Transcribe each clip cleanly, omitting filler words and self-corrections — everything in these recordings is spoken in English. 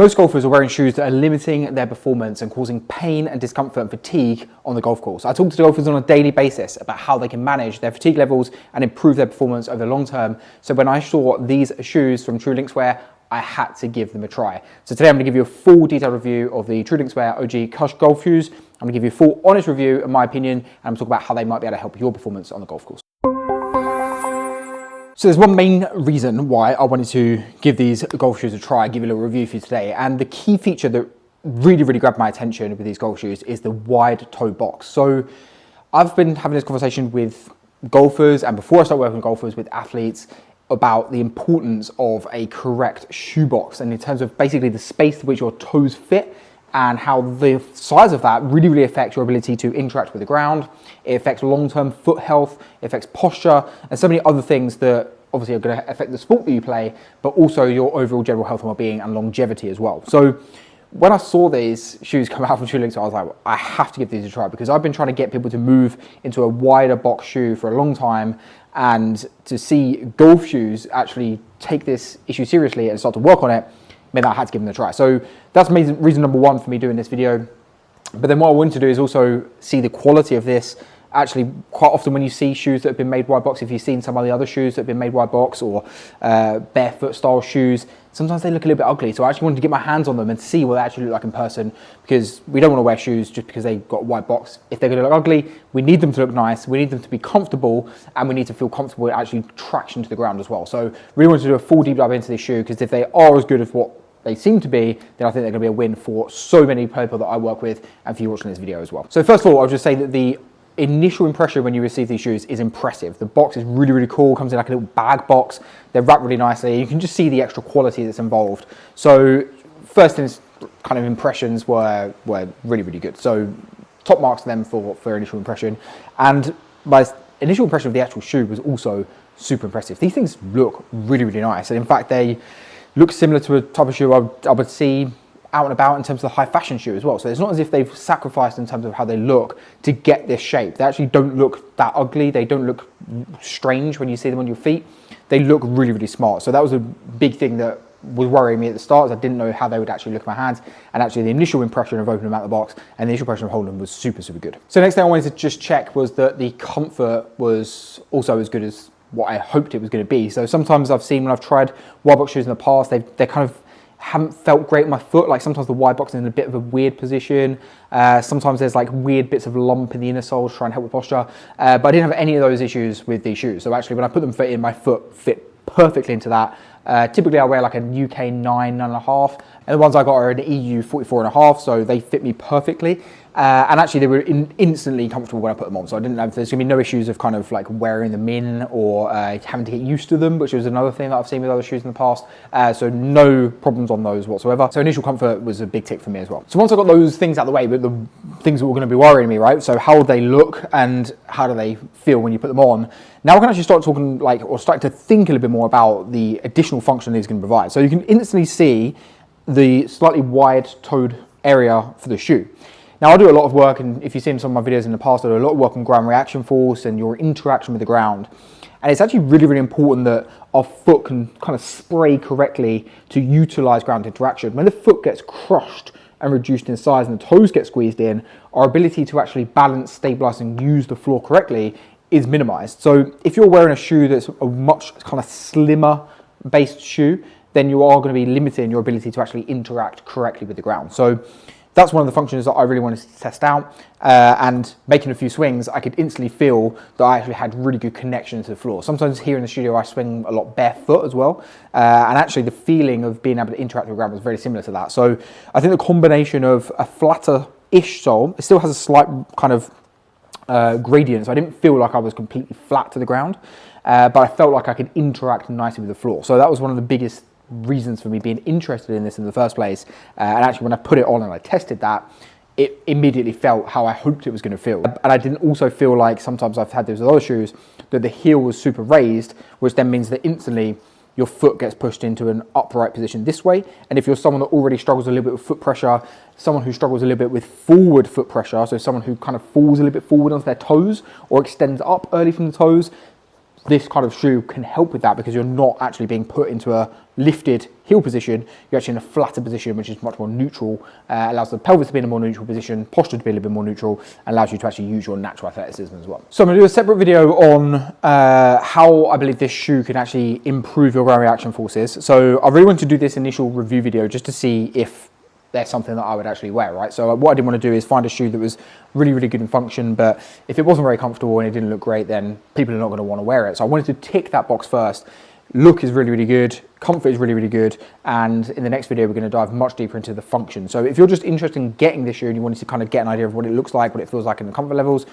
Most golfers are wearing shoes that are limiting their performance and causing pain and discomfort and fatigue on the golf course. I talk to golfers on a daily basis about how they can manage their fatigue levels and improve their performance over the long term. So when I saw these shoes from True Linkswear, I had to give them a try. So today I'm going to give you a full detailed review of the True Linkswear OG Cush golf shoes. I'm going to give you a full honest review of my opinion, and I'm talking about how they might be able to help your performance on the golf course. So there's one main reason why I wanted to give these golf shoes a try, give you a little review for you today. And the key feature that really grabbed my attention with these golf shoes is the wide toe box. So I've been having this conversation with golfers, and before I start working with golfers, with athletes, about the importance of a correct shoe box, and in terms of basically the space to which your toes fit, and how the size of that really affects your ability to interact with the ground. It affects long-term foot health, it affects posture, and so many other things that obviously are going to affect the sport that you play, but also your overall general health and well-being and longevity as well. So when I saw these shoes come out from True Linkswear, I was like, well, I have to give these a try, because I've been trying to get people to move into a wider box shoe for a long time, and to see golf shoes actually take this issue seriously and start to work on it meant that I had to give them a try. So that's reason number one for me doing this video. But then what I wanted to do is also see the quality of this. Actually, quite often when you see shoes that have been made wide box, if you've seen some of the other shoes that have been made wide box, or barefoot style shoes, sometimes they look a little bit ugly. So I actually wanted to get my hands on them and see what they actually look like in person, because we don't want to wear shoes just because they've got a wide box. If they're going to look ugly, we need them to look nice, we need them to be comfortable, and we need to feel comfortable with actually traction to the ground as well. So really wanted to do a full deep dive into this shoe, because if they are as good as what they seem to be, then I think they're going to be a win for so many people that I work with, and for you watching this video as well. So first of all, I'll just say that the initial impression when you receive these shoes is impressive. The box is really cool, comes in like a little bag box, they're wrapped really nicely, you can just see the extra quality that's involved. So first kind of impressions were really good. So top marks to them for initial impression. And my initial impression of the actual shoe was also super impressive. These things look really nice, and in fact they look similar to a type of shoe I would see out and about in terms of the high fashion shoe as well. So it's not as if they've sacrificed in terms of how they look to get this shape. They actually don't look that ugly. They don't look strange when you see them on your feet. They look really smart. So that was a big thing that was worrying me at the start, is I didn't know how they would actually look in my hands. And actually the initial impression of opening them out of the box and the initial impression of holding them was super good. So next thing I wanted to just check was that the comfort was also as good as what I hoped it was going to be. So sometimes I've seen when I've tried wide box shoes in the past, they kind of haven't felt great on my foot. Like sometimes the wide box is in a bit of a weird position. Sometimes there's like weird bits of lump in the inner sole to try and help with posture. But I didn't have any of those issues with these shoes. So actually when I put them in, my foot fit perfectly into that. Typically I wear like a UK 9.5, and the ones I got are an EU 44.5, so they fit me perfectly. And actually they were instantly comfortable when I put them on, so I didn't have, there's gonna be no issues of kind of like wearing them in or having to get used to them, which was another thing that I've seen with other shoes in the past. So no problems on those whatsoever. So initial comfort was a big tick for me as well. So once I got those things out of the way, but the things that were gonna be worrying me, right? So how they look and how do they feel when you put them on? Now we can actually start talking start to think a little bit more about the additional function these can provide. So you can instantly see the slightly wide-toed area for the shoe. Now I do a lot of work, and if you've seen some of my videos in the past, I do a lot of work on ground reaction force and your interaction with the ground. And it's actually really important that our foot can kind of spray correctly to utilize ground interaction. When the foot gets crushed and reduced in size and the toes get squeezed in, our ability to actually balance, stabilize, and use the floor correctly is minimized. So if you're wearing a shoe that's a much kind of slimmer based shoe, then you are going to be limiting your ability to actually interact correctly with the ground. So that's one of the functions that I really wanted to test out, and making a few swings, I could instantly feel that I actually had really good connection to the floor. Sometimes here in the studio, I swing a lot barefoot as well, and actually the feeling of being able to interact with the ground was very similar to that. So I think the combination of a flatter-ish sole, it still has a slight kind of gradient, so I didn't feel like I was completely flat to the ground, but I felt like I could interact nicely with the floor. So that was one of the biggest reasons for me being interested in this in the first place. And actually when I put it on and I tested that, it immediately felt how I hoped it was going to feel. And I didn't also feel like, sometimes I've had those with other shoes, that the heel was super raised, which then means that instantly your foot gets pushed into an upright position this way. And if you're someone that already struggles a little bit with foot pressure, someone who struggles a little bit with forward foot pressure, so someone who kind of falls a little bit forward onto their toes or extends up early from the toes, this kind of shoe can help with that because you're not actually being put into a lifted heel position. You're actually in a flatter position, which is much more neutral. Allows the pelvis to be in a more neutral position, posture to be a little bit more neutral, and allows you to actually use your natural athleticism as well. So I'm going to do a separate video on how I believe this shoe can actually improve your ground reaction forces. So I really wanted to do this initial review video just to see if there's something that I would actually wear, right? So what I didn't want to do is find a shoe that was really, really good in function, but if it wasn't very comfortable and it didn't look great, then people are not going to want to wear it. So I wanted to tick that box first. Look is really, really good. Comfort is really, really good. And in the next video, we're going to dive much deeper into the function. So if you're just interested in getting this shoe and you wanted to kind of get an idea of what it looks like, what it feels like in the comfort levels,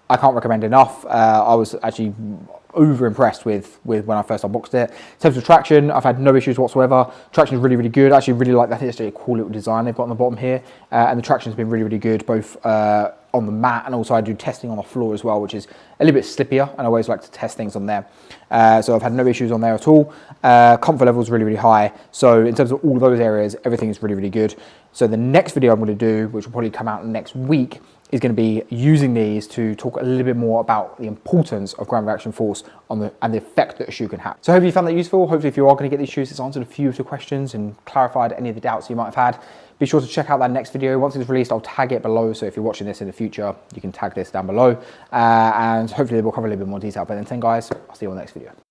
I can't recommend enough. I was actually over impressed with when I first unboxed it. In terms of traction, I've had no issues whatsoever. Traction is really, really good. I actually really like that. I think it's actually a cool little design they've got on the bottom here. And the traction has been really, really good, both on the mat, and also I do testing on the floor as well, which is a little bit slippier, and I always like to test things on there. So I've had no issues on there at all. Comfort level is really, really high. So in terms of all of those areas, everything is really, really good. So the next video I'm going to do, which will probably come out next week, is going to be using these to talk a little bit more about the importance of ground reaction force and the effect that a shoe can have. So I hope you found that useful. Hopefully if you are going to get these shoes, it's answered a few of the questions and clarified any of the doubts you might have had. Be sure to check out that next video. Once it's released, I'll tag it below. So if you're watching this in the future, you can tag this down below. And hopefully we'll cover a little bit more detail. But until then, guys, I'll see you on the next video.